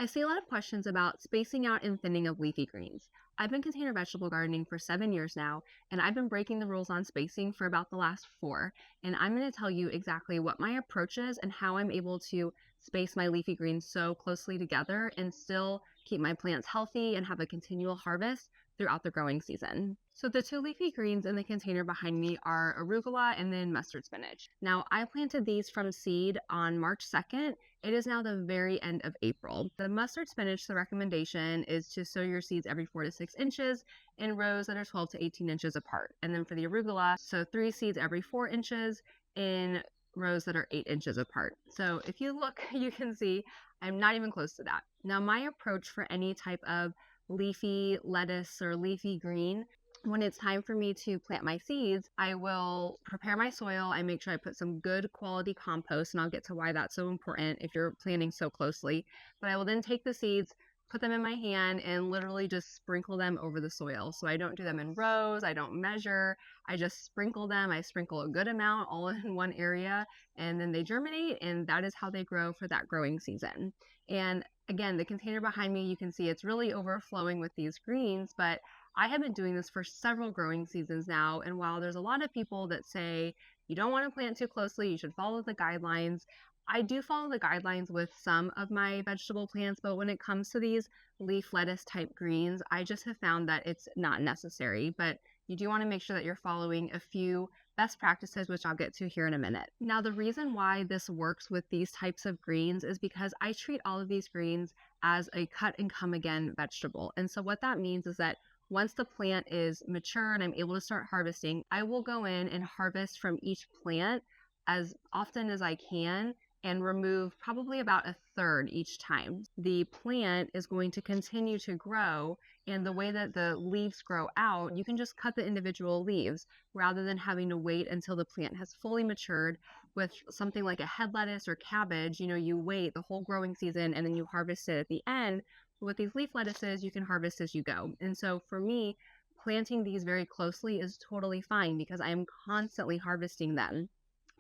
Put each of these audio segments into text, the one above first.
I see a lot of questions about spacing out and thinning of leafy greens. I've been container vegetable gardening for 7 years now, and I've been breaking the rules on spacing for about the last four. And I'm going to tell you exactly what my approach is and how I'm able to space my leafy greens so closely together and still keep my plants healthy and have a continual harvest throughout the growing season. So the two leafy greens in the container behind me are arugula and then mustard spinach. Now I planted these from seed on March 2nd. It is now the very end of April. The mustard spinach, the recommendation is to sow your seeds every 4 to 6 inches in rows that are 12 to 18 inches apart. And then for the arugula, sow 3 seeds every 4 inches in rows that are 8 inches apart. So if you look, you can see I'm not even close to that. Now my approach for any type of leafy lettuce or leafy green, when it's time for me to plant my seeds, I will prepare my soil. I make sure I put some good quality compost, and I'll get to why that's so important if you're planting so closely. But I will then take the seeds, put them in my hand, and literally just sprinkle them over the soil. So I don't do them in rows, I don't measure, I just sprinkle them. I sprinkle a good amount all in one area, and then they germinate, and that is how they grow for that growing season. And again, the container behind me, you can see it's really overflowing with these greens, but I have been doing this for several growing seasons now. And while there's a lot of people that say you don't want to plant too closely, you should follow the guidelines, I do follow the guidelines with some of my vegetable plants, but when it comes to these leaf lettuce type greens, I just have found that it's not necessary. But you do want to make sure that you're following a few best practices, which I'll get to here in a minute. Now, the reason why this works with these types of greens is because I treat all of these greens as a cut and come again vegetable. And so what that means is that once the plant is mature and I'm able to start harvesting, I will go in and harvest from each plant as often as I can and remove probably about a third each time. The plant is going to continue to grow, and the way that the leaves grow out, you can just cut the individual leaves rather than having to wait until the plant has fully matured. With something like a head lettuce or cabbage, you wait the whole growing season and then you harvest it at the end. With these leaf lettuces, you can harvest as you go. And so for me, planting these very closely is totally fine because I am constantly harvesting them.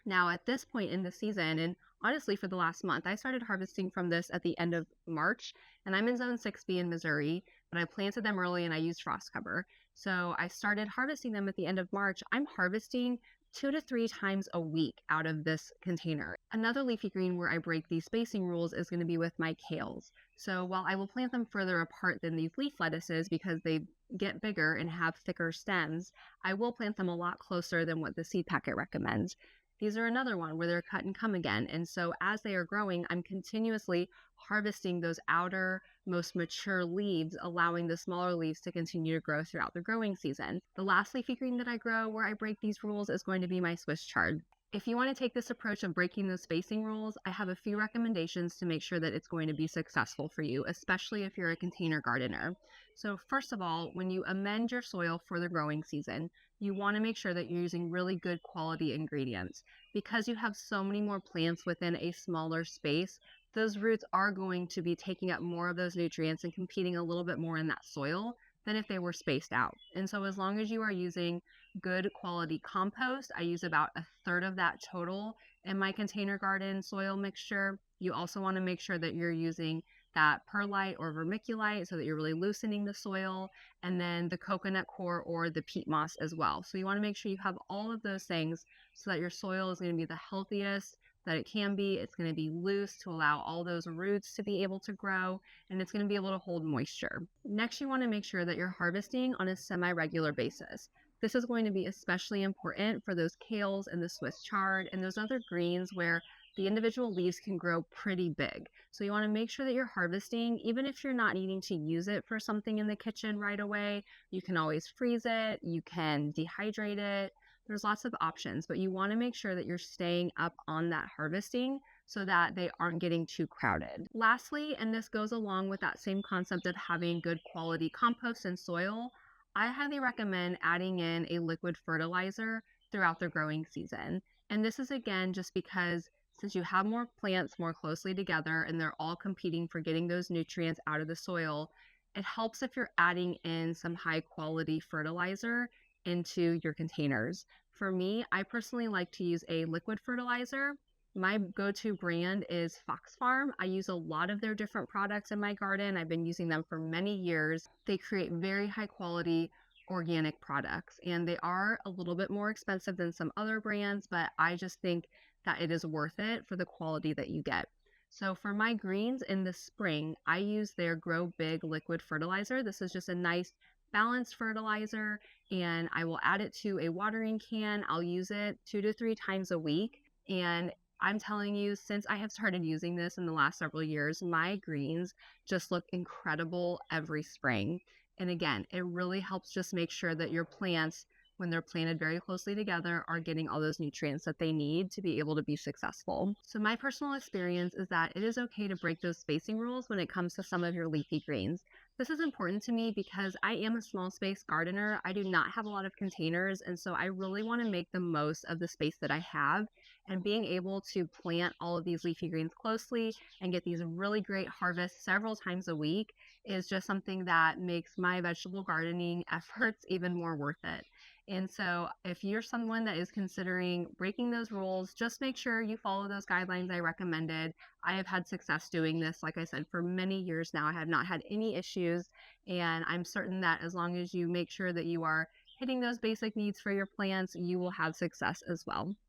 Now, at this point in the season, and honestly for the last month, I started harvesting from this at the end of March, and I'm in zone 6B in Missouri, but I planted them early and I used frost cover. So I started harvesting them at the end of March. I'm harvesting 2 to 3 times a week out of this container. Another leafy green where I break these spacing rules is going to be with my kales. So while I will plant them further apart than these leaf lettuces because they get bigger and have thicker stems, I will plant them a lot closer than what the seed packet recommends. These are another one where they're cut and come again. And so as they are growing, I'm continuously harvesting those outer, most mature leaves, allowing the smaller leaves to continue to grow throughout the growing season. The last leafy green that I grow where I break these rules is going to be my Swiss chard. If you want to take this approach of breaking those spacing rules, I have a few recommendations to make sure that it's going to be successful for you, especially if you're a container gardener. So first of all, when you amend your soil for the growing season, you want to make sure that you're using really good quality ingredients. Because you have so many more plants within a smaller space, those roots are going to be taking up more of those nutrients and competing a little bit more in that soil than if they were spaced out. And so as long as you are using good quality compost, I use about a third of that total in my container garden soil mixture. You also want to make sure that you're using that perlite or vermiculite so that you're really loosening the soil, and then the coconut coir or the peat moss as well. So you want to make sure you have all of those things so that your soil is going to be the healthiest that it can be. It's going to be loose to allow all those roots to be able to grow, and it's going to be able to hold moisture. Next, you want to make sure that you're harvesting on a semi-regular basis. This is going to be especially important for those kales and the Swiss chard and those other greens where the individual leaves can grow pretty big. So you want to make sure that you're harvesting, even if you're not needing to use it for something in the kitchen right away. You can always freeze it, you can dehydrate it. There's lots of options, but you want to make sure that you're staying up on that harvesting so that they aren't getting too crowded. Lastly, and this goes along with that same concept of having good quality compost and soil, I highly recommend adding in a liquid fertilizer throughout the growing season. And this is again just because since you have more plants more closely together and they're all competing for getting those nutrients out of the soil, it helps if you're adding in some high quality fertilizer into your containers. For me, I personally like to use a liquid fertilizer. My go-to brand is Fox Farm. I use a lot of their different products in my garden. I've been using them for many years. They create very high quality organic products, and they are a little bit more expensive than some other brands, but I just think that it is worth it for the quality that you get. So for my greens in the spring, I use their Grow Big liquid fertilizer. This is just a nice balanced fertilizer, and I will add it to a watering can. I'll use it 2 to 3 times a week. And I'm telling you, since I have started using this in the last several years, my greens just look incredible every spring. And again, it really helps just make sure that your plants, when they're planted very closely together, are getting all those nutrients that they need to be able to be successful. So my personal experience is that it is okay to break those spacing rules when it comes to some of your leafy greens. This is important to me because I am a small space gardener. I do not have a lot of containers, and so I really want to make the most of the space that I have, and being able to plant all of these leafy greens closely and get these really great harvests several times a week is just something that makes my vegetable gardening efforts even more worth it. And so, if you're someone that is considering breaking those rules, just make sure you follow those guidelines I recommended. I have had success doing this, like I said, for many years now. I have not had any issues, and I'm certain that as long as you make sure that you are hitting those basic needs for your plants, you will have success as well.